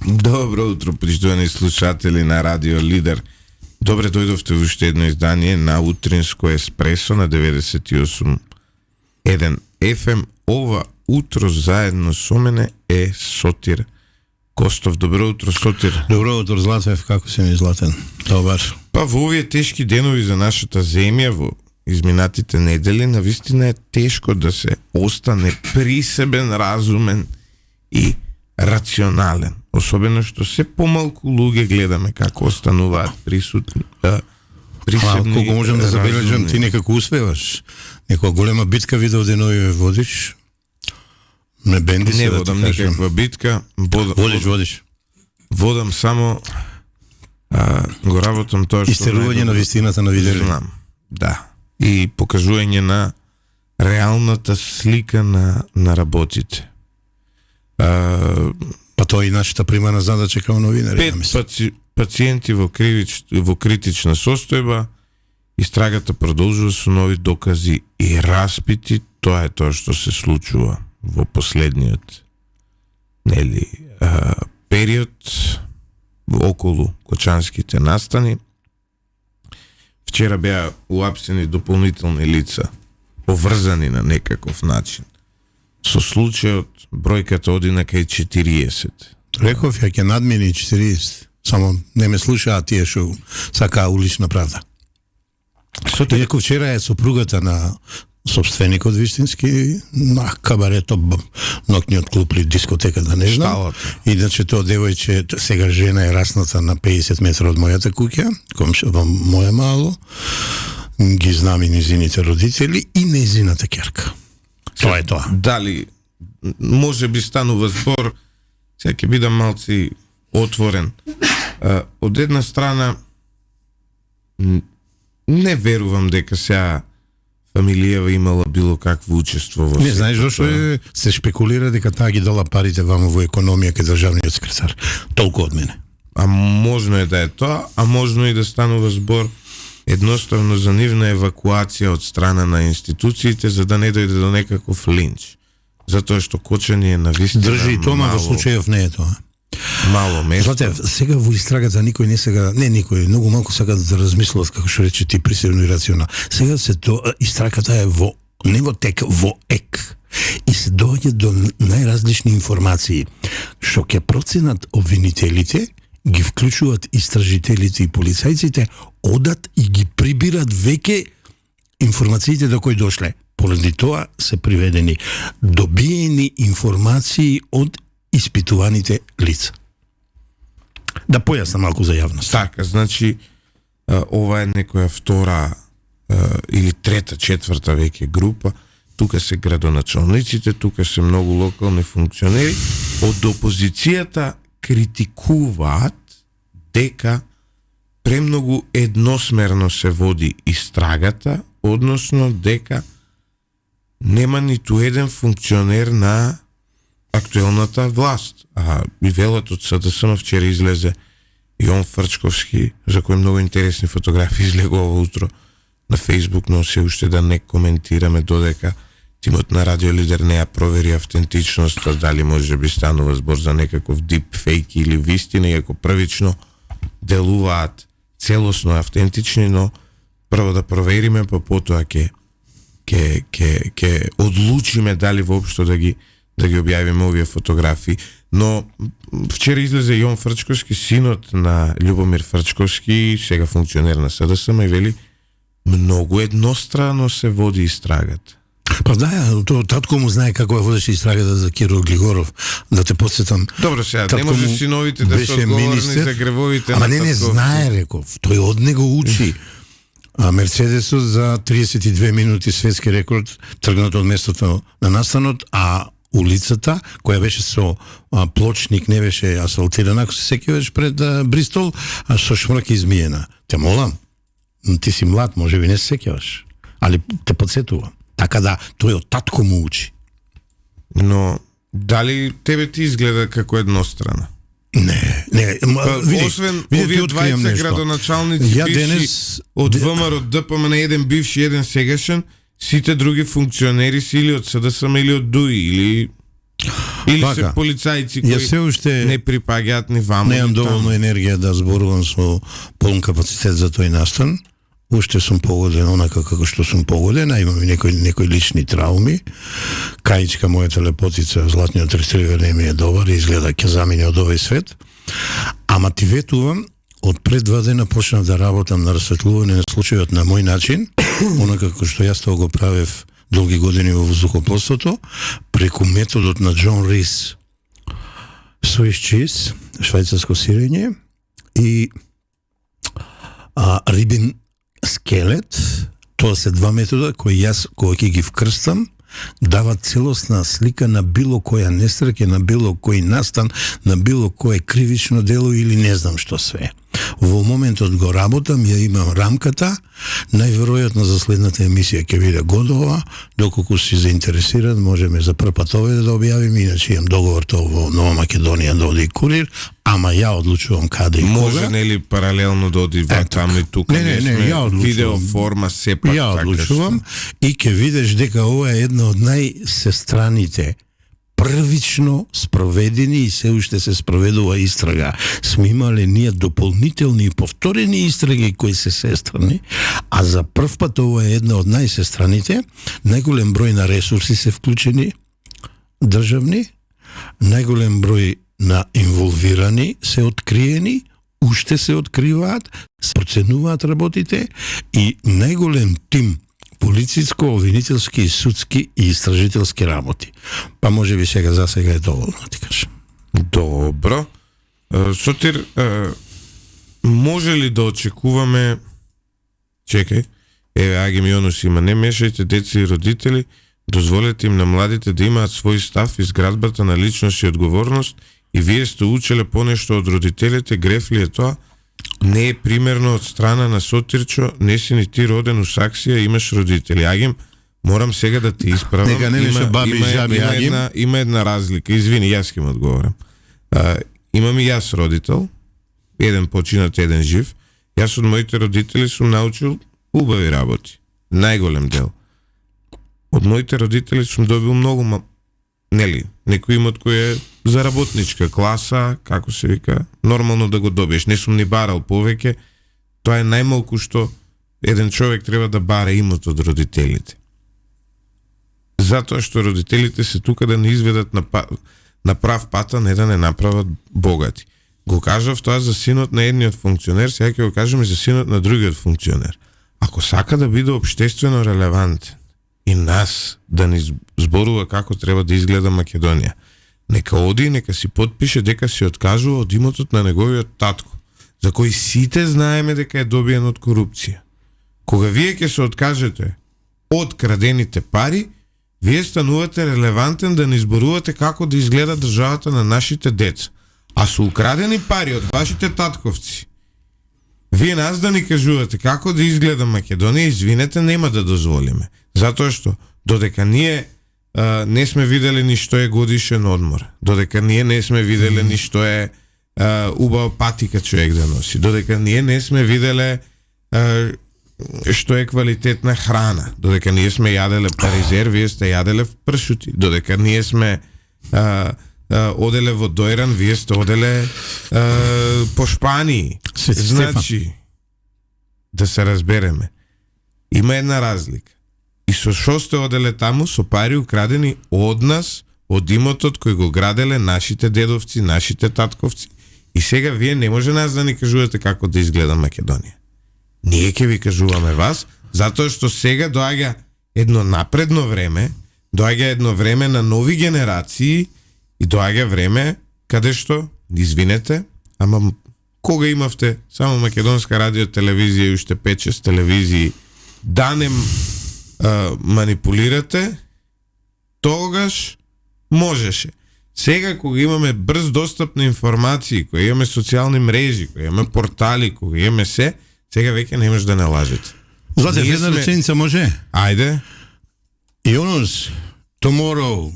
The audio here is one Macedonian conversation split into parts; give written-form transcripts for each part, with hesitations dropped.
Добро утро, почитувани слушатели на Радио Лидер. Добре дојдовте во уште едно издание на Утринско еспресо на 98.1 FM. Ова утро заедно со мене е Сотир Костов. Добро утро, Сотир. Добро утро, Златев, како си ми, Златен? Добар. Па во овие тешки денови за нашата земја, во изминатите недели, навистина е тешко да се остане присебен, разумен и рационален. Особено што се помалку луѓе гледаме како остануваат присутни, присебни. Колку можам да забележам, ти некако успеваш. Некоја голема битка видов денови водиш. Не бенди се, не да водам никаква битка. Водиш. Водам само го работам тоа што истерување на вистината на видео. Знам. Да. И покажување на реалната слика на работите. Па тоа и нашата примарна задача како новинари. 5 пациенти во критична состојба. Истрагата продолжува со нови докази и распити. Тоа е тоа што се случува во последниот период околу Кочанските настани. Вчера беа уапсени дополнителни лица, поврзани на некаков начин со случајот. Бројката оди на кај 40. Реков ја ќе надмени 40. Само не ме слушаат тие што сакаа улична правда. Реков вчера е сопругата на собственикот вистински на кабарето ноќниот клуб или дискотеката, не знам. Иначе тоа девојче, сега жена е расната на 50 метра од мојата куќа, во моја мало. Ги знам и низините родители и незината ќерка. Тоа е тоа. Дали може би станува збор, сега ќе бидам малци отворен. Од една страна не верувам дека сега фамилијава имала било какво учество во. Не знаеш зашто се шпекулира дека таа ги дала парите вамо во економија кај државниот секретар. Толку од мене. А можно е да е тоа, а можно и да станува збор едноставно за нивна евакуација од страна на институциите, за да не дојде до некаков линч. Затоа што Кочани е навистина. Држи и тома во случајов не е тоа. Мало место. Злате, сега во истрагата никој, многу малку сакат да размислуват, како што рече ти, присебно и рационално. Сега се истрагата е не во тек, во ек. И се доаѓа до најразлични информации, што ќе проценат обвинителите, ги вклучуваат истражителите и полицајците, одат и ги прибират веќе информациите до кои дошле. Поради тоа се приведени добиени информации од испитуваните лица. Да појаснам малку за јавност. Така, значи ова е некоја втора или трета, четврта веќе група. Тука се градоначалниците, тука се многу локални функционери. Од опозицијата критикуваат дека премногу едносмерно се води истрагата, односно дека нема ниту еден функционер на актуелната власт. А и велат од СДСМ вчера излезе Јон Фрчковски, за кој многу интересни фотографии излегува ова утро на Facebook, но се уште да не коментираме додека тимот на Радио Лидер не ја провери автентичноста, дали може би станува збор за некаков дипфейк или вистина, иако првично делуваат целосно автентични, но прво да провериме, па потоа ќе одлучиме дали воопшто да ги објавиме овие фотографии. Но вчера излезе Јон Фрчковски, синот на Љубомир Фрчковски, сега функционер на СДСМ, и вели многу еднострано се води истрагата. Па да, татко му знае како ја водеше истрагата за Киро Глигоров. Да те подсетам. Добро, сега не може синовите да се одговорни за гревовите на татко. Ама не знае, реков. Тој од него учи. А Мерцедесот за 32 минути светски рекорд тргнат од местото на настанот, а улицата, која беше со плочник, не беше асфалтирана, ако се сеќаваш пред Бристол, а со шмрак измиена. Те молам, ти си млад, може би не се сеќаваш, али те подсетувам. Така да, тој од татко му учи. Но, дали тебе ти изгледа како еднострана? Не. Освен овие 20 градоначалници, бивши од ВМРО, од ДПМН, еден бивши, еден сегашен, сите други функционери си или од СДСМ или од ДУИ, или Или Вака, се полицајци Ја кои се уште не припаѓаат ни ваму. немам доволно енергија да зборувам со полн капацитет за тој настан. Уште сум погоден онака како што сум погоден, а имам и некои лични трауми. Каичка, мојата лепотица, златниот ретривер не ми е добар, изгледа ќе замине од овој свет. Ама ти ветувам, од пред 2 дена почнав да работам на расветлување на случајот на мој начин, онака како што јас тоа го правев долги години во воздухопловството, преку методот на Џон Рис, Swiss cheese, швајцарско сирење и рибин скелет. Тоа се 2 метода кои јас кога ќе ги вкрстам дават целосна слика на било која несреќа, на било кој настан, на било кое кривично дело или не знам што све. Во моментот го работам, ја имам рамката, најверојатно за следната емисија ќе биде годова, доколку си заинтересиран, можеме за прв пат овде да објавиме, иначе имам договор тоа во Нова Македонија да оди курир, ама ја одлучувам каде и кога. Може нели паралелно да оди таму и тука. Не, ја одлучувам. Видео форма сепак ја така одлучувам и ќе видиш дека ова е една од најсестраните првично спроведени и се уште се спроведува истрага. Сме имале ние дополнителни и повторени истраги кои се сестрани, а за прв пат ова е една од најсестраните. Најголем број на ресурси се вклучени државни, најголем број на инволвирани се откриени, уште се откриваат, се проценуваат работите и најголем тим полициско, обвинителски, судски и истражителски работи. Па може би за сега е доволно, ти кажам. Добро. Сотир, може ли да очекуваме... Чекај, Агим Јонус има, не мешајте деца и родители, дозволете им на младите да имаат свој став, изградбата на личност и одговорност, и вие сте учеле понешто од родителите, греф ли е тоа? Не е примерно од страна на Сотирчо, не си ни ти роден у Саксија, имаш родители. Агим, морам сега да те исправам. Нека не беше баби и жаби, Агим. Има една разлика, извини, јас ќе му одговорам. Имам и јас родител, еден починат, еден жив. Јас од моите родители сум научил убави работи. Најголем дел. Од моите родители сум добил многу некој имот кој е за работничка класа, како се вика, нормално да го добиеш. Не сум ни барал повеќе. Тоа е најмалку што еден човек треба да бара имот од родителите. Затоа што родителите се тука да не изведат на прав пат, а не да не направат богати. Го кажав тоа за синот на едниот функционер, сега ќе го кажем и за синот на другиот функционер. Ако сака да биде општествено релевантен и нас да ни зборува како треба да изгледа Македонија, нека оди и нека си потпише дека се откажува од имотот на неговиот татко, за кој сите знаеме дека е добиен од корупција. Кога вие ќе се откажете од крадените пари, вие станувате релевантен да ни зборувате како да изгледа државата на нашите деца. А со украдени пари од вашите татковци, вие нас да ни кажувате како да изгледа Македонија, извинете, нема да дозволиме. Затоа што додека ние не сме виделе ни што е годишен одмор, додека ние не сме виделе ни што е убава патика човек да носи, додека ние не сме виделе што е квалитетна храна, додека ние сме јаделе паризер, вие сте јаделе пршути, додека ние сме оделе во Дојран, вие сте оделе по Шпанiji. Значи, да се разбереме, има една разлика. И со шо сте оделе таму, со пари украдени од нас, од имотот кој го граделе нашите дедовци, нашите татковци. И сега вие не може нас да ни кажувате како да изгледа Македонија. Ние ќе ви кажуваме вас, затоа што сега доаѓа едно напредно време, доаѓа едно време на нови генерации и доаѓа време каде што, извинете, ама кога имавте само Македонска радио телевизија и уште 5-6 телевизии, да не манипулирате, тогаш можеше. Сега кога имаме брз достап на информации, кога имаме социјални мрежи, кога имаме портали, кога имаме се, сега веќе не може да не лажете. Злате, една реченица може? Ајде. Јонус, tomorrow,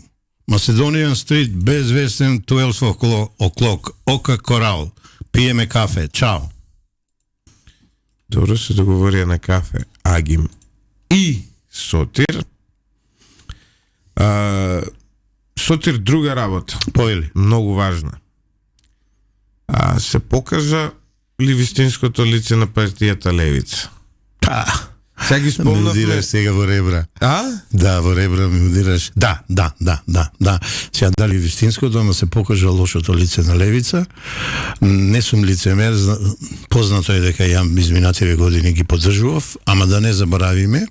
Macedonian Street, безвестен 12 o'clock, Ока Корал. Пиеме кафе. Чао. Добро се договорија на кафе. Агим и Сотир. Сотир, друга работа, Повели. многу важна. Се покажа ли вистинското лице на партијата Левица? Сега ги Ме спомнавме. удираш сега во ребра. Да, во ребра ми удираш. Да. Сега дали вистинското, ама се покажа лошото лице на Левица. Не сум лицемер, познато е дека ја изминативе години ги поддржував, ама да не заборавиме,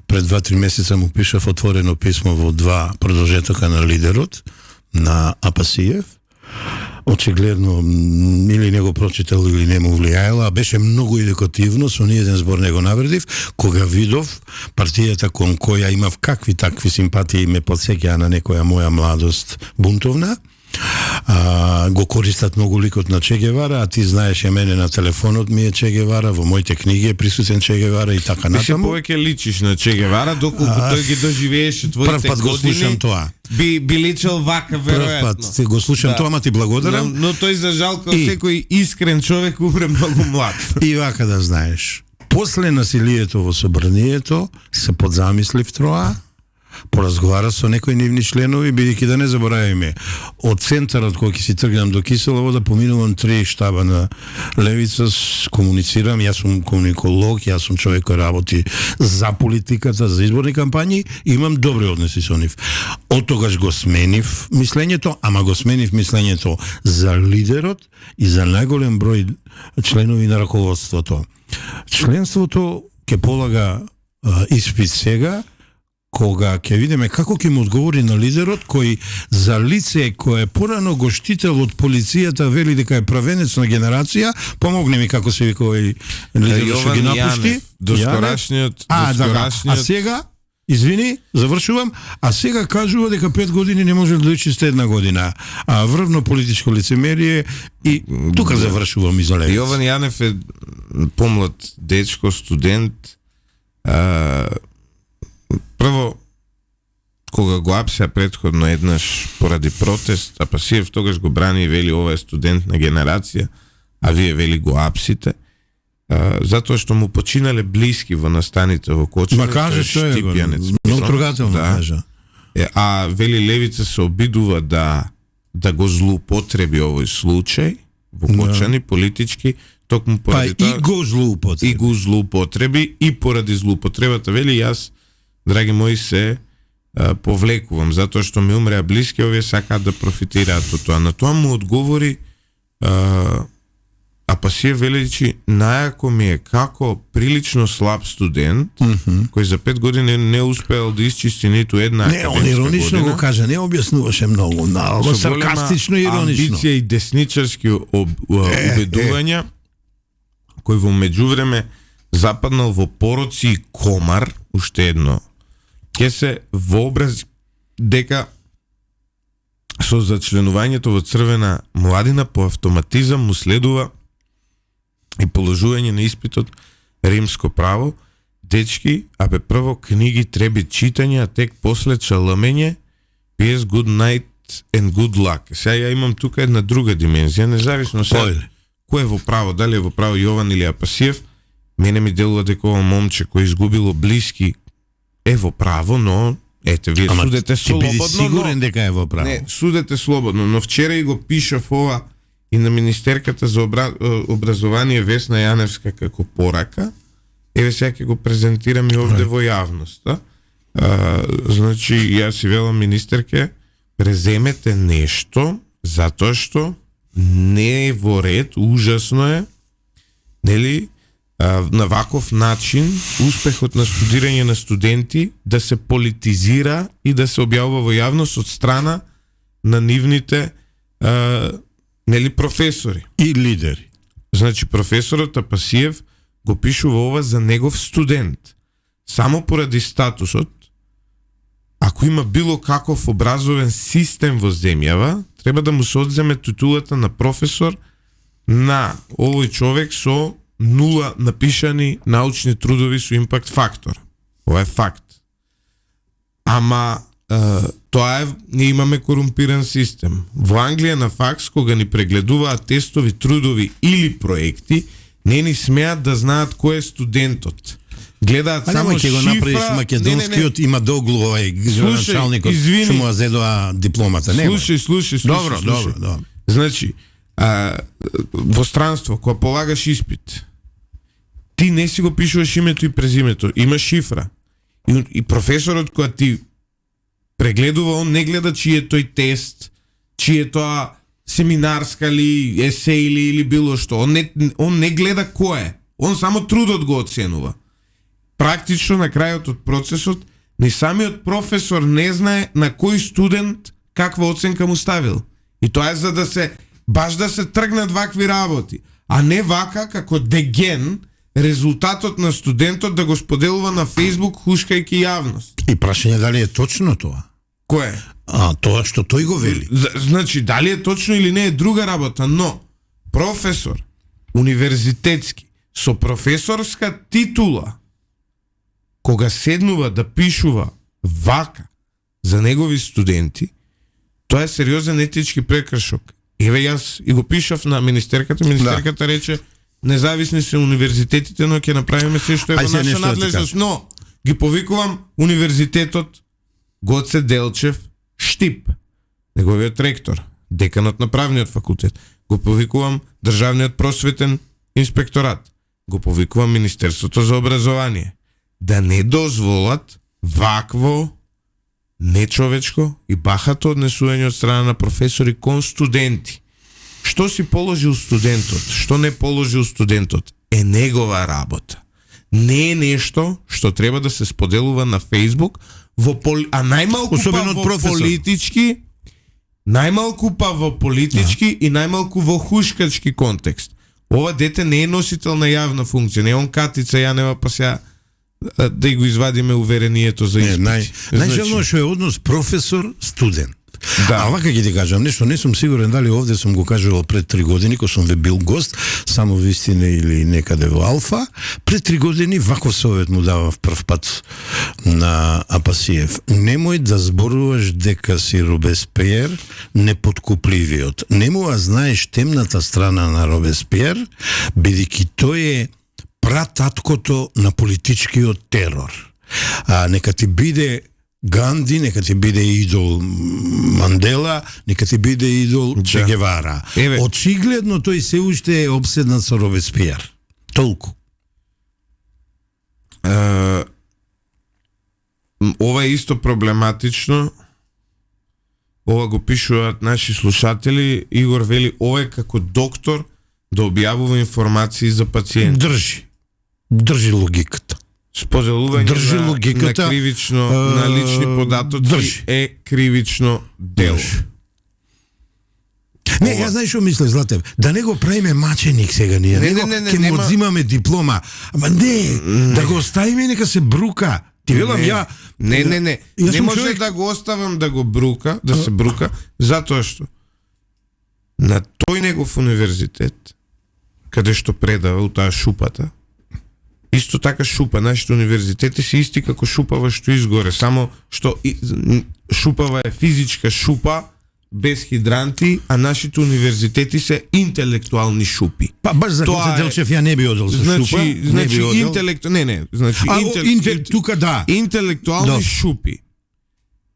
пред 2-3 месеца му пишав отворено писмо во 2 продолжетока на лидерот, на Апасиев. Очигледно или не го прочитал или не му влијаела, а беше многу едукативно, со ни еден збор не го навредив, кога видов партијата кон која имав какви такви симпатии ме подсеќаа на некоја моја младост бунтовна. Го користат многу ликот на Че Гевара, а ти знаеш мене на телефонот ми е Че Гевара, во моите книги е присутен Че Гевара и така Беше натаму. повеќе личиш на Че Гевара, доколку тој ги доживееше твоите Прв пат го слушам години, тоа. би личел вака, Прв веројатно. пат го слушам тоа, ама ти благодарам. Но тој за жал, како И- секој искрен човек, умре многу млад. И вака да знаеш. После насилието во собранието се подзамислив тоа, поразговара со некои нивни членови, бидејќи да не заборавиме, од центарот кој ќе си тргнам до Киселово да поминувам 3 штаба на Левица, комуницирам, јас сум комуниколог, јас сум човек кој работи за политиката, за изборни кампањи, имам добри односи со нив. Од тогаш го сменив мислењето, ама го сменив мислењето за лидерот и за најголем број членови на раководството. Членството ќе полага испит сега, кога ќе видиме како ќе му одговори на лидерот кој за лице кој е порано го штител од полицијата, вели дека е правенец на генерација, помогне ми како се вика овој лидер што ги Јован напушти. Јанев, доскорашниот, А сега, извини, завршувам, а сега кажува дека 5 години не може да дојчисти 1 година. Врвно политичко лицемерие и тука завршувам и за Левица. Јован Јанев е помлад дечко, студент. Прво, кога го апсеа предходно еднаш поради протест, а Пасиев тогаш го брани и вели ова е студент на генерација, а вие вели го апсите, затоа што му починале блиски во настаните во Кочевец. Ма каже што е, многу трогателно кажа. А вели Левица се обидува да го злоупотреби овој случај во Кочани политички, токму поради тоа. И го злоупотреби И поради злоупотребата вели јас, драги мои, се повлекувам затоа што ми умреа блиски, овие сакаат да профитираат од тоа. На тоа му одговори Апасиев величи, најако ми е како прилично слаб студент, кој за 5 години не успеал да исчисти ниту една академска година. Не, он иронично година, го кажа, не објаснуваше многу, но саркастично и иронично. Амбиција и десничарски убедувања, кој во меѓувреме западнал во пороци и комар, уште едно, ќе се вообрази дека со зачленувањето во Црвена младина по автоматизам му следува и положување на испитот римско право. Дечки, прво книги треби читање, а тек после чаламење, PS good night and good luck. Сега ја имам тука една друга димензија, независно сега кој е во право, дали е во право Јован или Апасиев, мене ми делува дека ова момче кој изгубило блиски е во право, но ете, вие судете слободно. Ти биди сигурен дека е во право. Не, судете слободно, но вчера и го пишав ова и на Министерката за образование Весна Јаневска како порака. Еве сега ќе го презентирам и овде во јавноста. Значи, јас си велам министерке, преземете нешто, затоа што не е во ред, ужасно е, нели, на ваков начин успехот на студирање на студенти да се политизира и да се објавува во јавност од страна на нивните нели професори и лидери. Значи професорот Апасиев го пишува ова за негов студент. Само поради статусот, ако има било каков образовен систем во земјава, треба да му се одземе титулата на професор на овој човек со 0 напишани научни трудови со импакт фактор. Ова е факт. Ама тоа е, ние имаме корумпиран систем. Во Англија на факс, кога ни прегледуваат тестови, трудови или проекти, не ни смеат да знаат кој е студентот. гледаат само ќе го направиш шифра. македонскиот, има доглу градоначалникот, извини. што му ја зедоа дипломата. Слушај. Добро. Значи, во странство, кога полагаш испит, ти не си го пишуваш името и презимето, има шифра. И професорот кога ти прегледува, он не гледа чиј е тој тест, чиј е тоа семинарска ли, есеј или било што. Он не гледа кој е. Он само трудот го оценува. Практично на крајот од процесот, ни самиот професор не знае на кој студент каква оценка му ставил. И тоа е за да се баш да се тргнат вакви работи, а не вака како деген резултатот на студентот да го споделува на Facebook хушкајќи јавност. И прашање дали е точно тоа? Кое? Тоа што тој го вели. Значи, дали е точно или не е друга работа, но професор универзитетски со професорска титула кога седнува да пишува вака за негови студенти, тоа е сериозен етички прекршок. Еве јас и го пишав на министерката рече независни се универзитетите, но ќе направиме се што е во наша надлежност, но ги повикувам универзитетот Гоце Делчев Штип, неговиот ректор, деканот на правниот факултет, го повикувам државниот просветен инспекторат, го повикувам Министерството за образование, да не дозволат вакво нечовечко и бахато однесување од страна на професори кон студенти. Што си положил студентот, што не положил студентот, е негова работа. Не е нешто што треба да се споделува на Facebook, а најмалку во политички, и најмалку во хушкачки контекст. Ова дете не е носител на јавна функција, не е он Катица Јанева, па сега да го извадиме уверението за испит. Најжално што е однос професор-студент. Да. А вака ќе ти кажам нешто, не сум сигурен дали овде сум го кажувал пред 3 години, кога сум ве бил гост, само вистина или некаде во Алфа. Пред 3 години ваков совет му дава в прв пат на Апасиев. Немој да зборуваш дека си Робеспиер, непоткупливиот. Немој знаеш темната страна на Робеспиер, бидејќи тој е прататкото на политичкиот терор. Нека ти биде Ганди, нека ти биде идол Мандела, нека ти биде идол Че Гевара. Очигледно тој се уште е обседнат со Робеспиер. Толку. Ова е исто проблематично. Ова го пишуваат наши слушатели. Игор вели, ова е како доктор да објавува информации за пациенти. Држи логиката. Споделување на кривично, на лични податоци е кривично дело. Не, јас знаеш што мислев, Златев, да не го правиме маченик сега ние, ќе му одзимаме диплома. Ама не, да го оставиме нека се брука. Ти велам ја. Не може да го оставам да го брука, да се брука, затоа што на тој негов универзитет, каде што предава у таа шупата, исто така шупа, нашите универзитети се исти како шупава што изгоре, само што шупава е физичка шупа, без хидранти, а нашите универзитети се интелектуални шупи. Па баш за Гоце Делчев ја не би одел за шупа. Тука да. Интелектуални шупи.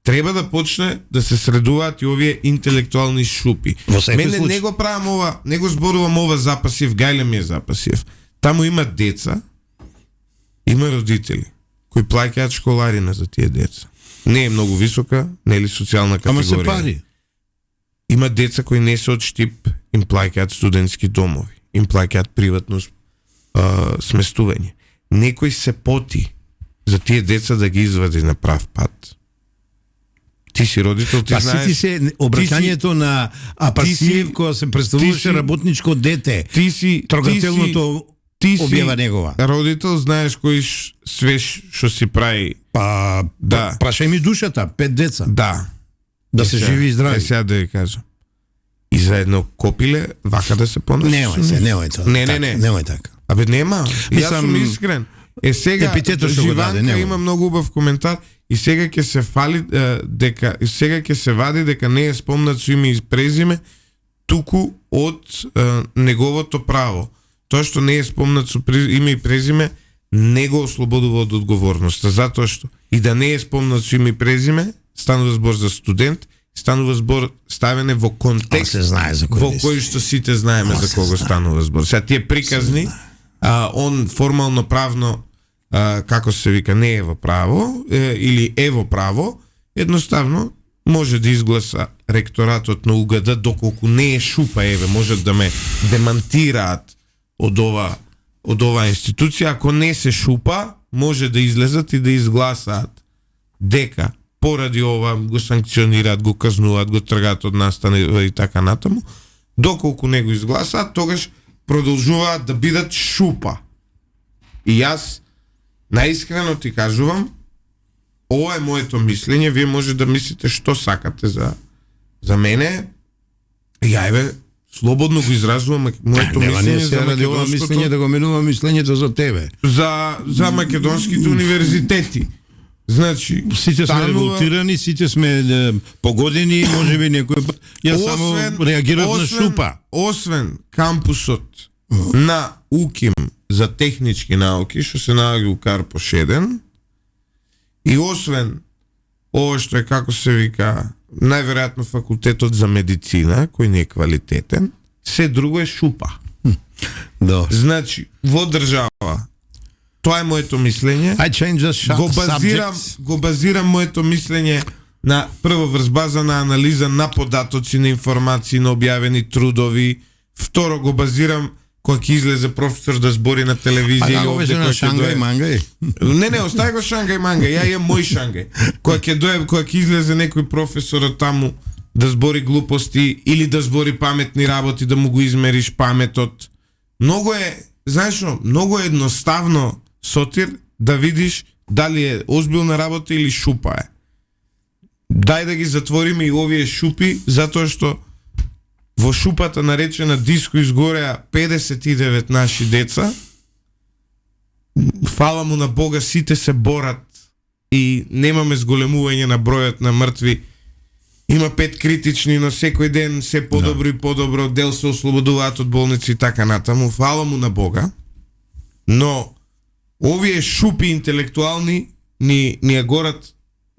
Треба да почне да се средуваат и овие интелектуални шупи. Мене не го правам ова, не го зборувам ова Запасиев, Гајле ми е Запасиев. Таму има деца, има родители кои плаќаат школарина за тие деца. Не е многу висока, нели социјална категорија. Ама се пари. Има деца кои не се од Штип, им плаќаат студентски домови, им плаќаат приватно сместување. Некој се поти за тие деца да ги извади на прав пат. Ти си родител, ти знаеш. Ти се обраќањето на Апасиев кога се представуваше работничко дете. Ти си трогателното објава негова. Родител, знаеш кој све што си прави. Па, да. Прашај ми душата, 5 деца. Да. Да се живи и здрави. Сега да ја кажам. И за едно копиле, вака да се понесеш. Немој тоа. Не. Немој така. Абе нема. Јас сум искрен. Сега Живанка има многу убав коментар и сега ќе се фали дека не е спомнат со име и презиме туку од неговото право. Тоа што не е спомнат со име и презиме не го ослободува од одговорноста, затоа што и да не е спомнат со име и презиме, станува збор за студент, станува збор ставене во контекст се знае за кој во кој што сите знаеме за кого станува збор. Сега тие приказни, он формално правно, како се вика, не е во право, или е во право, едноставно може да изгласа ректоратот на УГД, доколку не е шупа, може да ме демантираат од ова институција. Ако не се шупа, може да излезат и да изгласаат дека поради ова го санкционираат, го казнуваат, го тргаат од настана и така натаму. Доколку не го изгласаат, тогаш продолжуваат да бидат шупа. И јас наискрено ти кажувам, ова е моето мислење, вие може да мислите што сакате за мене. Ја слободно го изразувам моето мислење за македонското... мислење да го менува мислењето за тебе. За македонските универзитети. Значи, сите сме револтирани, сите сме погодени, можеби некој пат. Јас само реагирав на шупа. Освен кампусот на УКИМ за технички науки, што се наоѓа у Карпош 1, и освен ова што е, како се вика, најверојатно факултетот за медицина, кој не е квалитетен, се друго е шупа. Да. Значи, во држава, тоа е моето мислење. Го базирам моето мислење на прво врз база на анализа на податоци, на информации, на објавени трудови. Второ, го базирам кога ќе излезе професор да збори на телевизија или овде кој ќе Шангај Мангај. Не, остави го Шангај Мангај, ја имам мој Шангај. Кога ќе излезе некој професор од таму да збори глупости или да збори паметни работи, да му го измериш паметот. Многу е, знаеш, многу е едноставно, Сотир, да видиш дали е озбилна работа или шупа е. Дај да ги затвориме и овие шупи, затоа што во шупата наречена Диско изгореа 59 наши деца. Фала му на Бога, сите се борат и немаме зголемување на бројот на мртви. Има 5 критични, но секој ден се подобро и подобро, дел се ослободуваат од болници и така натаму. Фала му на Бога. Но овие шупи интелектуални ни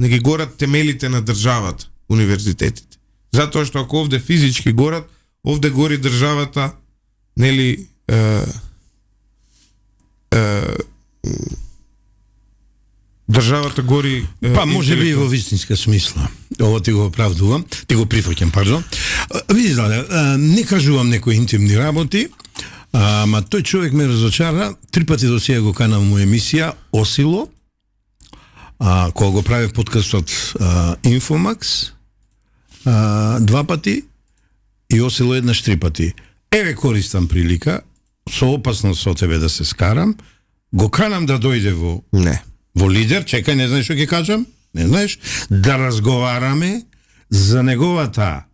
ги горат темелите на државата, универзитетите. Затоа што ако овде физички горат, овде гори државата, нели, државата гори... Па може би во вистинска смисла. Ово ти го оправдувам, ти го прифаќам, пардон. Види, не кажувам некои интимни работи, ама тој човек ме разочара. 3 пати до сега го канам му емисија Осило, кога го правев подкастот Инфомакс, 2 пати и Осило еднаш 3 пати. Еве користам прилика, со опасност со тебе да се скарам, го канам да дојде во Лидер, чекај, не знаеш што ќе кажам? Не знаеш? Да разговараме за неговата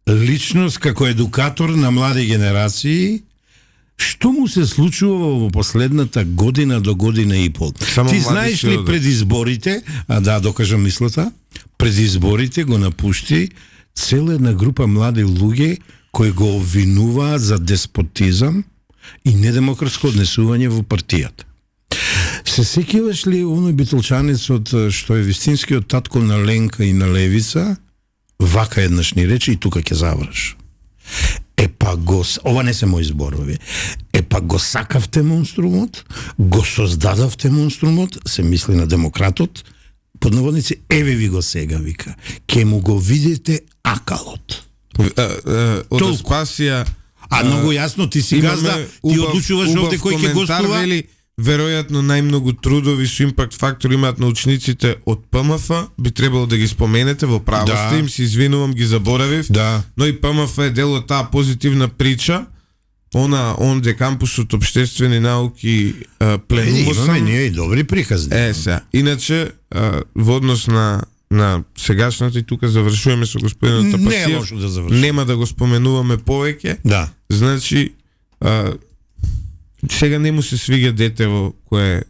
личност како едукатор на млади генерации, што му се случува во последната година до година и пол. Ти знаеш ли пред изборите, да докажам мислата, пред изборите го напушти цела една група млади луѓе кои го обвинуваат за деспотизам и недемократско однесување во партијата. Се сеќаваш ли оној битолчанецот што е вистинскиот татко на Ленка и на Левица? Вака еднаш ни рече и тука ќе завраш. Ова не се мои зборови. Го сакавте монструмот, го создадавте монструмот, се мисли на демократот, под наводници, еве ви го сега, вика. Ке му го видите акалот. Од Аспасија... многу јасно, ти си газда, ти одлучуваш овде кој ќе гостува. Веројатно најмногу трудови со импакт фактор имаат научниците од ПМФ, би требало да ги споменете, во право сте, им се извинувам, ги заборавив, но и ПМФ е дел од таа позитивна прича, онде кампусот општествени науки пленумосам. Имаме ние и добри приказни. Иначе, во однос на сегашната, и тука завршуваме со господинот Тапасиев, нема да го споменуваме повеќе, значи, сега не му се свига детево кое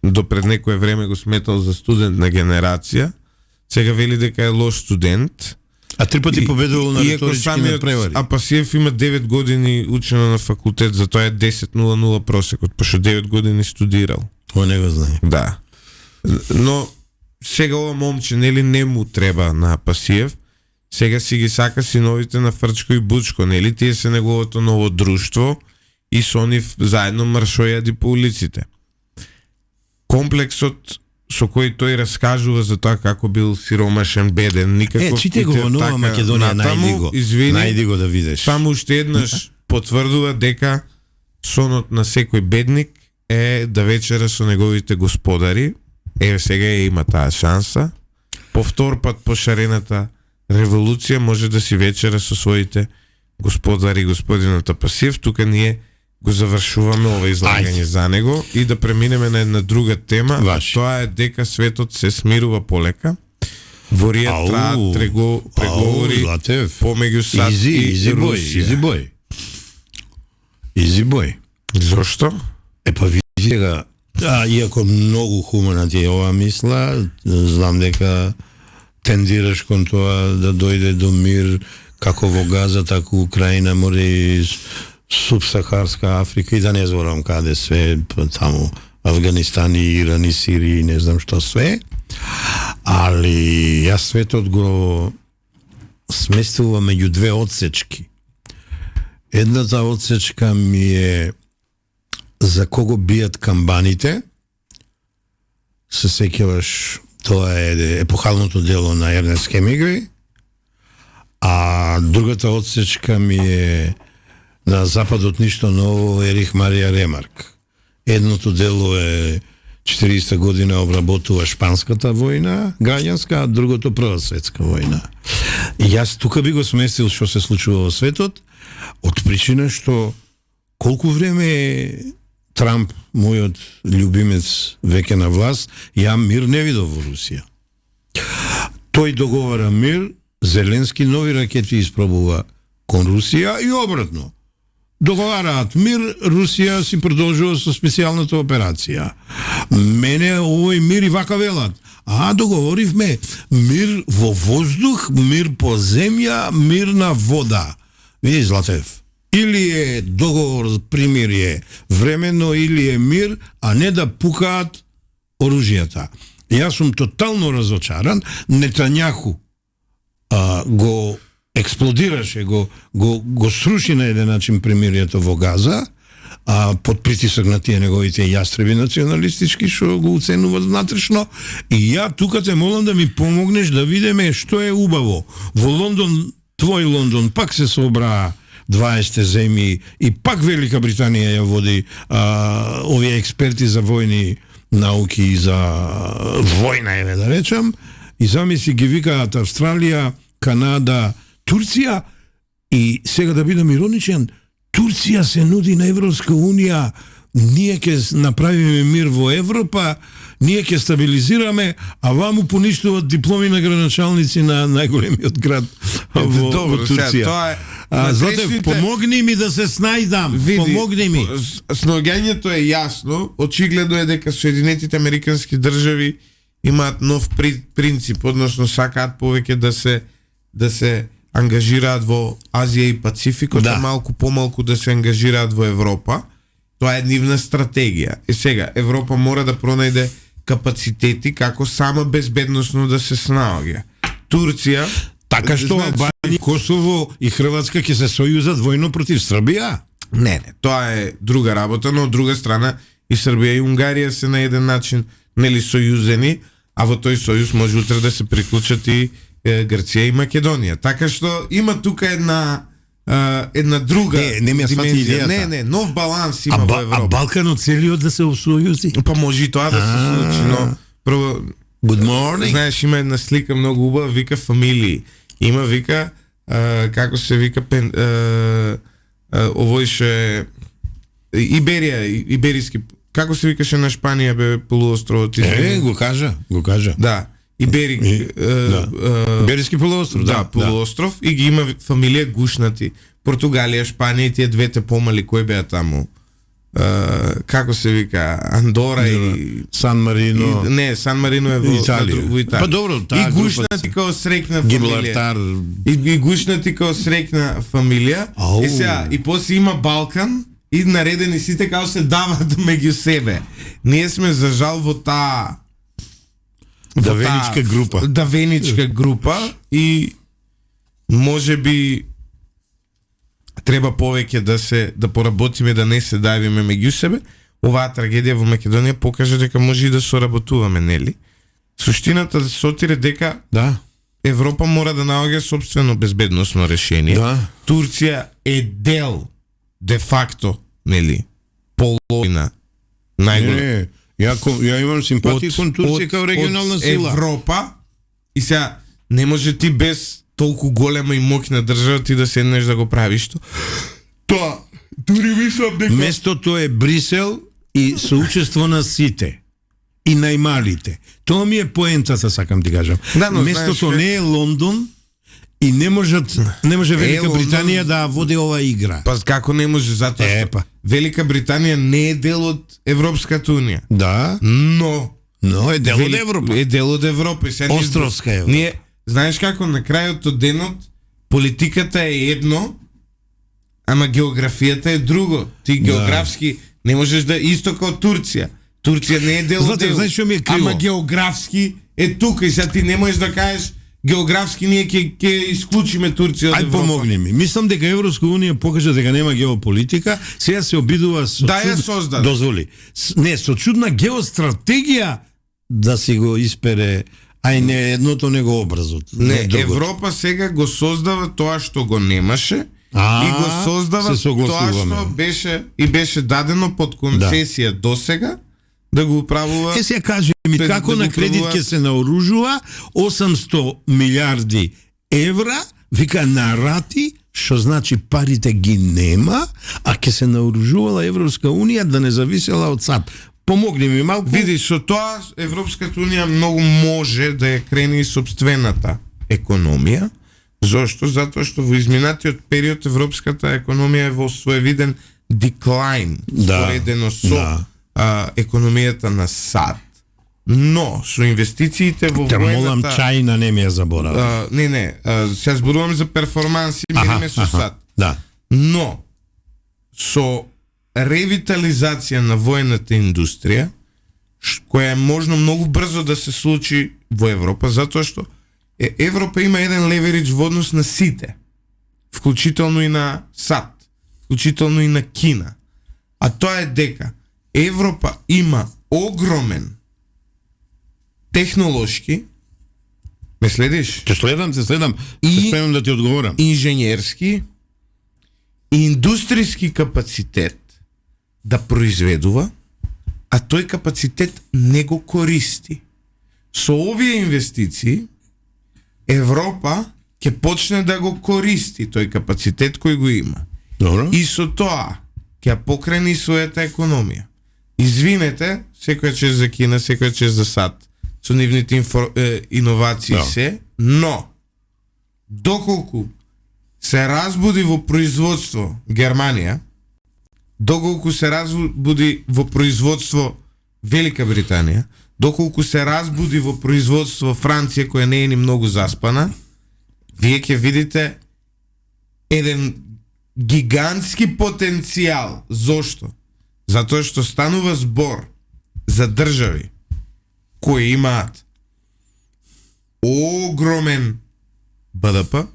до пред некое време го сметал за студент на генерација. Сега вели дека е лош студент. А 3 пати победувал на риторички надпревари. А Пасиев има 9 години учено на факултет, затоа е 10.00 просекот, пошто 9 години студирал. Тоа не го знае. Да. Но сега ова момче нели не му треба на Пасиев, сега си ги сака синовите на Фрчко и Бучко, нели тие се неговото ново друштво и со нив заедно маршојади по улиците. Комплексот со кој тој раскажува за тоа како бил сиромашен, беден, никаков... чите го во Нова Македонија, најди го да видиш. Само уште еднаш потврдува дека сонот на секој бедник е да вечера со неговите господари. Сега има таа шанса. По втор пат по шарената револуција може да си вечера со своите господари, господината Пасиев. Тука ние го завршуваме ова излагање за него и да преминеме на една друга тема. Тоа е дека светот се смирува полека. Во Ријад траат преговори помеѓу САД и Русија. Изи бој. Зошто? Па види сега, иако многу хумана ти е ова мисла, знам дека тендираш кон тоа да дојде до мир како во Газа, така Украина, море и Субсахарска Африка и да не зборам каде све, таму Афганистан и Иран и Сирија и не знам што све. Али јас светот го сместувам меѓу две одсечки. Едната одсечка ми е за кого бијат камбаните. Се сеќаваш, тоа е епохалното дело на Ернест Хемингвеј. А другата одсечка ми е на Западот ништо ново, Ерих Марија Ремарк. Едното дело е 40 година обработува Шпанската војна, граѓанска, а другото Прва светска војна. И јас тука би го сместил што се случува во светот, од причина што колку време Трамп, мојот љубимец, веќе на власт, ја мир не видов во Русија. Тој договара мир, Зеленски нови ракети испробува кон Русија и обратно. Договараат мир, Русија си продолжува со специјалната операција. Мене овој мир и вака велат. Договоривме мир во воздух, мир по земја, мир на вода. Види, Златев, или е договор за примирие временно, или е мир, а не да пукаат оружјата. Јас сум тотално разочаран. Нетањаху го експлодираше, го сруши на еден начин примирието во Газа, под притисок на тие неговите јастреби националистички што го уценуват внатрешно. И ја тука те молам да ми помогнеш да видиме што е убаво. Во Лондон, твој Лондон, пак се собраа 20 земји и пак Велика Британија ја води овие експерти за војни науки и за војна, да речам, и замисли ги викаат Австралија, Канада, Турција, и сега да бидам ироничен, Турција се нуди на Европска Унија, ние ќе направиме мир во Европа, ние ќе стабилизираме, а ваму поништуваат дипломи на градоначалници на најголемиот град во Турција. Златев, помогни ми да се снајдам. Помогни ми. Снаоѓањето е јасно, очигледно е дека Соединетите Американски држави имаат нов принцип, односно сакаат повеќе да се ангажираат во Азија и Пацификот, а малку помалку да се ангажираат во Европа. Тоа е нивна стратегија. И сега Европа мора да пронајде капацитети како сама безбедносно да се снаоѓа. Турција, така што Албанија, Косово и Хрватска ќе се сојузат војно против Србија? Не, тоа е друга работа, но од друга страна и Србија и Унгарија се на еден начин нели сојузени, а во тој сојуз може утре да се приклучат и Грција и Македонија. Така што има тука една друга димензија. Не, нов баланс има во Европа. А Балканот целиот да се осојузи? Па може и тоа да се случи, но прво Good morning. Знаеш, има една слика многу убава, вика фамилии. Има вика како се вика овој ше Иберија, ибериски. Како се викаше на Шпанија бе полуостровот? Го кажа. Да. Ибериски полуостров, да, полуостров, и ги има фамилија Гушнати. Португалија, Шпанија и тие двете помали кои беа таму. како се вика, Андора и Сан Марино. не, Сан Марино е во Италија. во Италија. Па добро, таа и гушнати као срекна фамилија. Гибралтар. И гушнати као срекна фамилија. Ау. И сега, и после има Балкан и наредени сите као се дават меѓу себе. Ние сме за жал во таа Давеничка група. Давеничка група и можеби треба повеќе да поработиме, да не се давиме меѓу себе. Оваа трагедија во Македонија покажа дека може и да соработуваме, нели? Суштината се отире дека Да. Европа мора да наоѓа сопствено безбедносно решение. Да. Турција е дел де факто, нели? Половина најголем Не, ја имам симпатија кон Турција као регионална сила. Европа и сега не може ти без толку голема и моќна држава ти да седнеш да го правиш тоа. Дури мислам дека Местото е Брисел и соучество на сите и најмалите. Тоа ми е поентата, сакам ти кажам. Да, но местото знаеш, не е Лондон и не може Велика Лондон. Британија да води оваа игра. па како не може затоа што Епа. Велика Британија не е дел од Европската унија, Да, но но е дел од Европа. Е дел од Европа. И сега Островска Европа. Ние, знаеш како, на крајот од денот, политиката е едно, ама географијата е друго. Ти географски не можеш да... Исто како Турција. Турција не е дел од Знаете, дел. знаеш што ми е криво? Ама географски е тука. И сега ти не можеш да кажеш географски ние ќе исклучиме Турција од Ај Европа. помогни ми. Мислам дека Европска унија покажа дека нема геополитика, сега се обидува со Да ја создаде. дозволи. Не, со чудна геостратегија да си го испере, ај не едното него образот. Не, другото. Европа сега го создава тоа што го немаше и го создава се тоа согласуваме. што беше дадено под концесија досега да го управува. Е, сега кажи ми, да како го на кредит управуваат- ќе се наоружува 800 милиарди евра, вика на рати, што значи парите ги нема, а ќе се наоружувала Европска унија да не зависела од САД. Помогни ми малку. Види, со тоа Европската унија многу може да ја крени сопствената економија. Зошто? Затоа што во изминатиот период европската економија е во своевиден деклайн, Да, споредено со да. економијата на САД. Но со инвестициите во Те молам, војната... чајна не ми ја заборави. Не, сега зборувам за перформанси, мериме со САД. Да. Но со ревитализација на војната индустрија, која е можно многу брзо да се случи во Европа, затоа што Европа има еден леверидж во однос на сите, вклучително и на САД, вклучително и на Кина. А тоа е дека Европа има огромен технолошки, ме следиш? Те следам. И- Се спремам да ти одговорам. Инженерски и индустријски капацитет да произведува, а тој капацитет не го користи. Со овие инвестиции Европа ќе почне да го користи тој капацитет кој го има. Добро. И со тоа ќе ја покрени својата економија. Извинете, секоја чест за Кина, секоја чест за САД, со нивните иновации Да. се, но доколку се разбуди во производство Германија, доколку се разбуди во производство Велика Британија, доколку се разбуди во производство Франција, која не е ни многу заспана, вие ќе видите еден гигантски потенцијал. Зошто? Затоа што станува збор за држави кои имаат огромен БДП,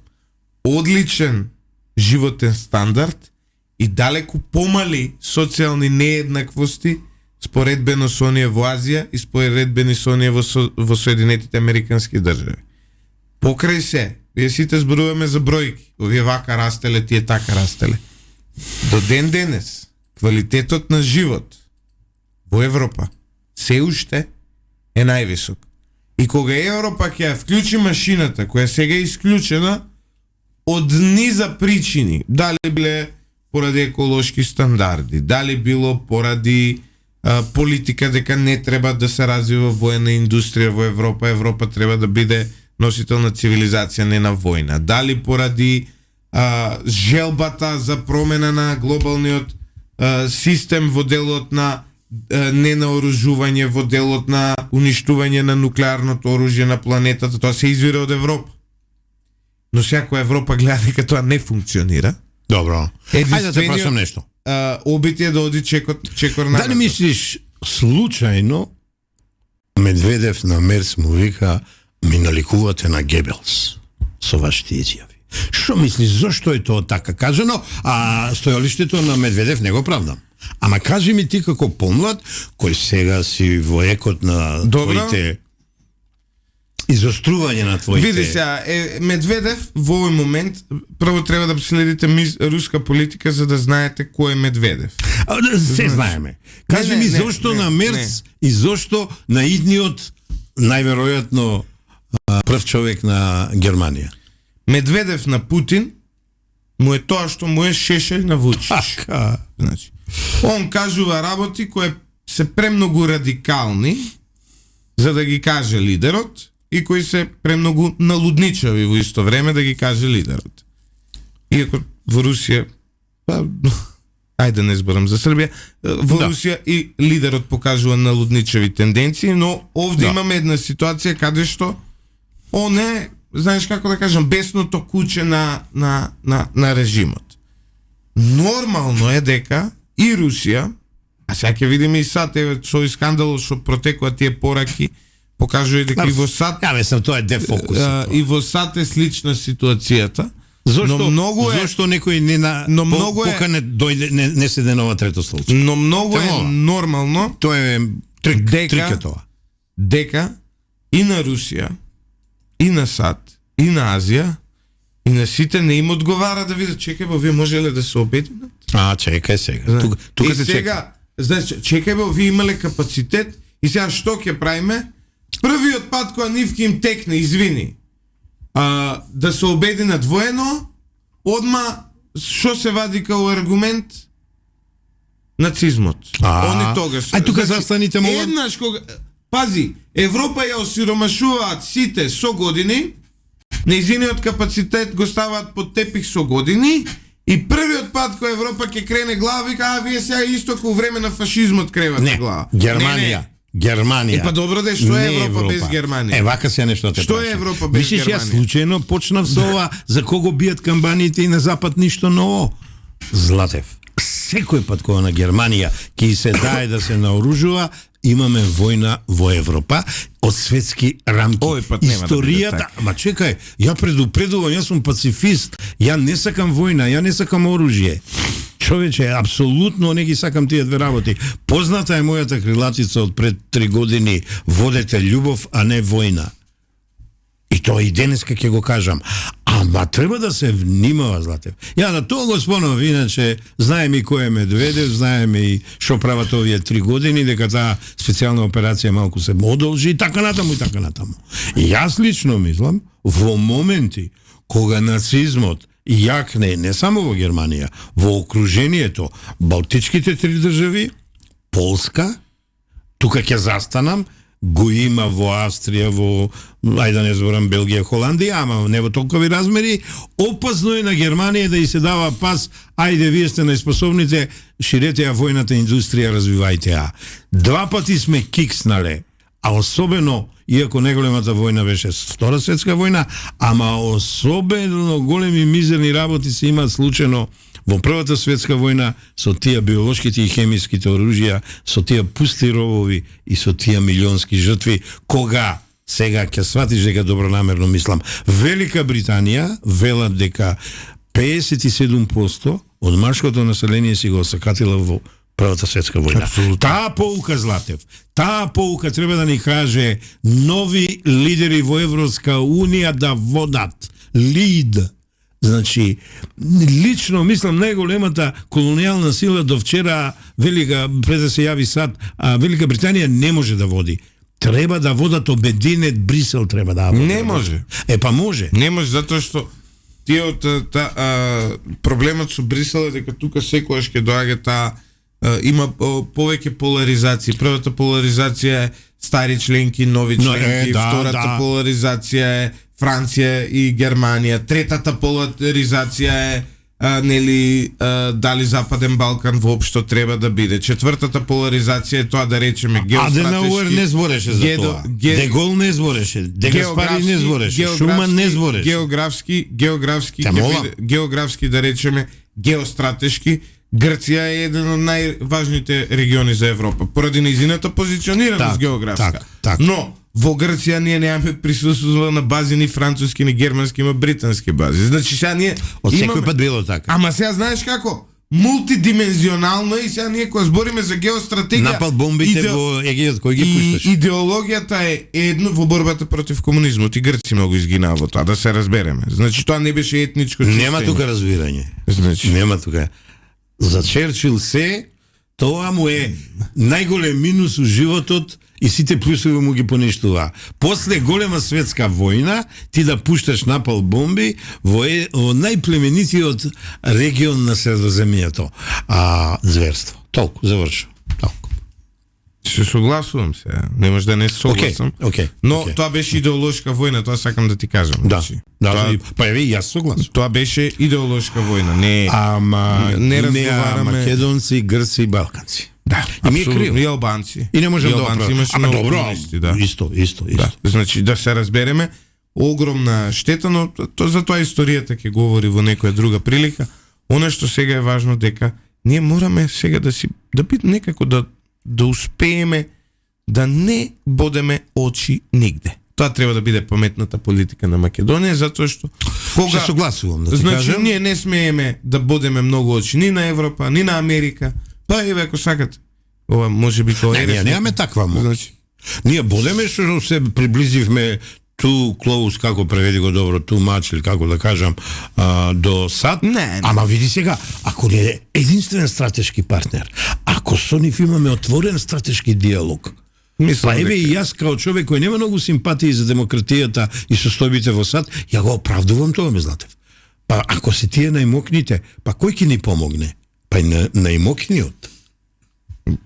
одличен животен стандард и далеку помали социјални нееднаквости споредбено со оние во Азија и споредбени со оние во Соединетите Американски држави. Покрај се, вие сите зборуваме за бројки, овие вака растеле, тие така растеле. До ден денес, квалитетот на живот во Европа се уште е највисок. И кога Европа ќе ја вклучи машината, која сега е исклучена, од низа причини, дали биле поради еколошки стандарди, дали било поради политика дека не треба да се развива воена индустрија во Европа, Европа треба да биде носител на цивилизација, не на војна. Дали поради желбата за промена на глобалниот систем во делот на ненаоружување, во делот на уништување на нуклеарното оружје на планетата, тоа се извира од Европа. Но секоја Европа гледа дека тоа не функционира. Добро. Ајде да те прашам нешто. Обитие да оди чекор на. Дали мислиш случајно Медведев на Мерц му вика ми наликувате на Гебелс со вашите изјави? Што мислиш, зошто е тоа така кажано, а стојалиштето на Медведев не го правдам? Ама кажи ми ти како помлад, кој сега си во екот на твоите изострување на твоите... Види сега, Медведев во овој момент прво треба да следите руска политика за да знаете кој е Медведев. Се знаеме. Кажи ми зошто на Мерц и зошто на идниот најверојатно прв човек на Германија. Медведев на Путин му е тоа што му е Шешелј на Вучич. Значи, он кажува работи кои се премногу радикални за да ги каже лидерот и кои се премногу налудничави во исто време да ги каже лидерот. Иако во Русија, ајде не зборам за Србија, во Русија и лидерот покажува налудничави тенденции, но овде имаме една ситуација каде што он е, знаеш како да кажам, бесното куче на режимот. Нормално е дека и Русија, а сега ќе видиме и САД, со скандалот што протекува тие пораки, покажува и дека и во САД... тоа е дефокус. И во САД е слична ситуацијата. Зошто некој покане дојде не се денова трето случај? Но многу е нормално тоа е трик е тоа. Дека и на Русија, и на САД, и на Азија, и на сите не им одговара да видат, чекај бе, вие може ли да се обединат? Чекај сега. Тука се чека. Значи, чекај бе, вие имале капацитет и сега што ќе правиме? Првиот пат кога нивки им текне, извини, да се обединат воено, одма што се вади као аргумент? Нацизмот. Они тогаш. Тука застаните му. Еднаш кога пази, Европа ја осиромашуваат сите со години, нејзиниот капацитет го ставаат под тепих со години и првиот пат кога Европа ќе крене глава, вика, вие сега исто како време на фашизмот кревате глава. Германија. Па добро де, што е Европа без Германија? Вака се нешто те што е Европа без Германија? Вишиш, јас случајно почнав со ова за кого бијат камбаните и на запад ништо ново. Златев, секој пат кога на Германија ќе се дае да се наоружува, имаме војна во Европа од светски рамки. Историјата, ама чекај, ја предупредувам, јас сум пацифист, ја не сакам војна, ја не сакам оружје. Човече, апсолутно не ги сакам тие две работи. Позната е мојата крилатица од пред 3 години, водете љубов, а не војна. И тоа и денеска ќе го кажам. Ама треба да се внимава, Златев. Ја на тоа го спомнав, иначе знаеме и кој е Медведев, знаеме и што прават овие 3 години, дека таа специјална операција малку се одолжи и така натаму и така натаму. И јас лично мислам, во моменти кога нацизмот јакне не само во Германија, во окружението, Балтичките 3 држави, Полска, тука ќе застанам, го има во Австрија, во, ајде не зборам, Белгија, Холандија, ама не во толкови размери. Опасно е на Германија да и се дава пас, ајде вие сте најспособните, ширете ја војната индустрија, развивајте ја. 2 пати сме кикснале, а особено, иако неголемата војна беше Втора светска војна, ама особено големи мизерни работи се имаат случајно во Првата светска војна со тие биолошките и хемиските оружја, со тие пусти ровови и со тие милионски жртви, кога сега ќе сватиш дека добронамерно мислам. Велика Британија велат дека 57% од маршкото население си го осакатила во Првата светска војна. Абсолютно. Таа поука, Златев, таа поука треба да ни каже нови лидери во Европска унија да водат лид. Значи, лично мислам најголемата колонијална сила до вчера, пред да се јави САД, Велика Британија не може да води. Треба да водат обединет Брисел, треба да води. Не може. Па може. Не може, затоа што проблемот со Брисел е дека тука секогаш ќе доаѓа има повеќе поларизации. Првата поларизација е стари членки, нови членки, втората поларизација е Франција и Германија, третата поларизација е нели дали Западен Балкан воопшто треба да биде. Четвртата поларизација е тоа да речеме геостратешки. Аденауер не збореше за тоа. Дегол не збореше, Дегаспари не збореше, Шуман не збореше. Географски да речеме геостратешки. Грција е еден од најважните региони за Европа поради нејзината позиционираност географска. Но во Грција ние немаме присуство на бази ни француски, ни германски, има британски бази. Значи сега ние од секој пат било така. Ама сега знаеш како? Мултидимензионално и сега ние кога збориме за геостратегија, напал бомбите во Егејот кој ги пушташ. Идеологијата е едно во борбата против комунизмот и Грци многу изгинаа во тоа, да се разбереме. Значи тоа не беше етничко чистење. Нема тука разбирање. Значи нема тука. За Черчил тоа му е најголем минус у животот и сите плюсови му ги понештува. После голема светска војна ти да пушташ напал бомби во најплеменитиот регион на Средоземјето. Зверство. Толку, завршувам. Толку. Се согласувам се. Не може да не согласам. Но тоа беше идеолошка војна, тоа сакам да ти кажам. Да. Па еве јас согласувам. Тоа беше идеолошка војна, не разговараме македонци, грци и балканци. Да, апсолутно, и албанци. И не можем да оправдаме. Ама добро, исто. Да. Значи да се разбереме, огромна штета, но за тоа историјата ќе говори во некоја друга прилика. Она што сега е важно дека ние мораме сега да бидеме некако да успееме да не бодеме очи нигде. Тоа треба да биде паметната политика на Македонија, затоа што се согласувам да ти значи, кажам. Ние не смееме да бодеме многу очи ни на Европа, ни на Америка. Па еве ако сакате. Ова може би тоа ние немаме таква моќ. Значи, ние бодеме што се приблизивме too close, како преведи го добро, too much, или како да кажам, до сад. Не. Ама види сега, ако не е единствен стратешки партнер, ако со нив имаме отворен стратешки диалог, па еве и јас као човек кој нема многу симпатии за демократијата и состојбите во САД, ја го оправдувам тоа, ме знаете. Па ако се тие најмокните, па кој ќе ни помогне? Па најмокниот.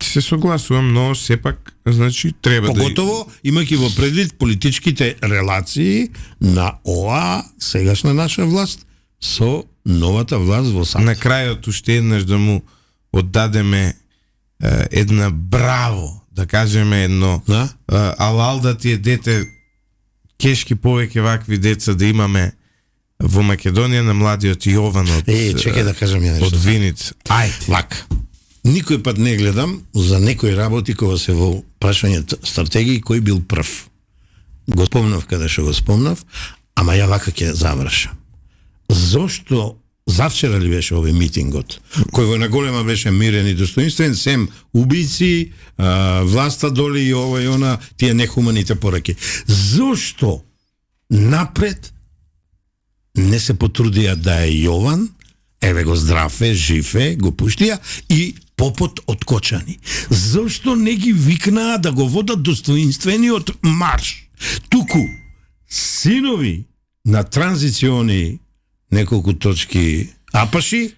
Се согласувам, но сепак, значи, треба поготово, имајќи во предвид политичките релации на ова сегашна наша власт со новата власт во САД. На крајот уште еднаш да му оддадеме една браво, да кажеме едно, алал да ти е дете, кешки повеќе вакви деца да имаме во Македонија на младиот Јован од чекај да кажам ја нешто. Од Виница. Ајде. Вака. Никој пат не гледам за некои работи кога се во прашање стратегии кој бил прв. Го спомнав каде што го спомнав, ама ја вака ќе завршам. Зошто завчера ли беше овој митингот, кој во наголема беше мирен и достоинствен, сем убици, власта доли и ова и она, тие нехуманите пораки. Зошто напред не се потрудија да е Јован, еве го здрав е, жив е, го пуштија и попот откочани. Зошто не ги викнаа да го водат достоинствениот марш? Туку синови на транзициони неколку точки апаши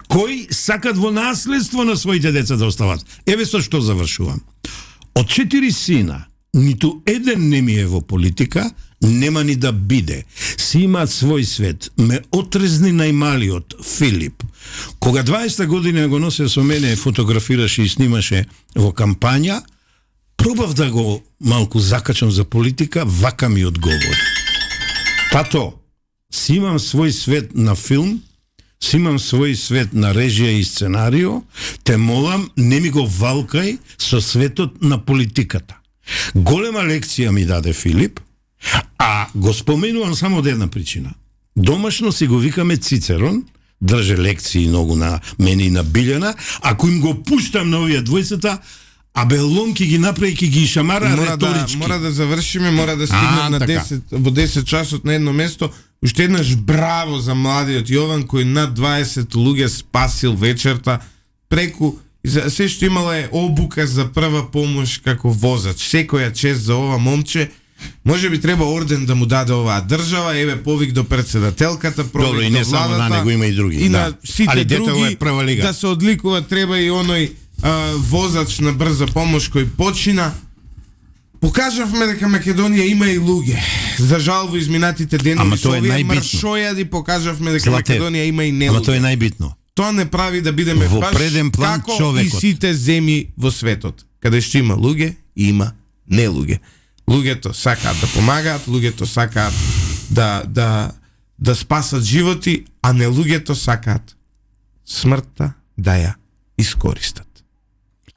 кои сакат во наследство на своите деца да остават. Еве со што завршувам. Од 4 сина, ниту еден не ми е во политика, нема ни да биде. Си имаат свој свет. Ме отрезни најмалиот, Филип. Кога 20 година го носе со мене, фотографираше и снимаше во кампања, пробав да го малку закачам за политика, вака ми одговори. Тато, си имам свој свет на филм, си имам свој свет на режија и сценарио, те молам, не ми го валкај со светот на политиката. Голема лекција ми даде Филип, а го споменувам само од една причина. Домашно си го викаме Цицерон, држе лекции многу на мене и на Билјана, ако им го пуштам на овие двојцата, Лонки ги направи, ги шамара реторички. Мора да завршиме, мора да стигнат на 10, во 10 часот на едно место. Уште еднаш браво за младиот Јован кој над 20 луѓе спасил вечерта преку се што имала е обука за прва помош како возач. Секоја чест за ова момче. Може би треба орден да му даде оваа држава, еве повик до председателката, добро, и не само на него, има и други. И на сите други прва лига. Да се одликува, треба и оној возач на брза помош кој почина. Покажавме дека Македонија има и луѓе. За жал во изминатите дени Ама тоа е овие најбитно. маршојади покажавме дека Злате, Македонија има и Ама нелуѓе. тоа е најбитно. Тоа не прави да бидеме Во баш преден план како човекот. и сите земји во светот, каде што има луѓе и има нелуѓе. Луѓето сакаат да помагаат, луѓето сакаат да спасат животи, а не луѓето сакаат смртта да ја искористат.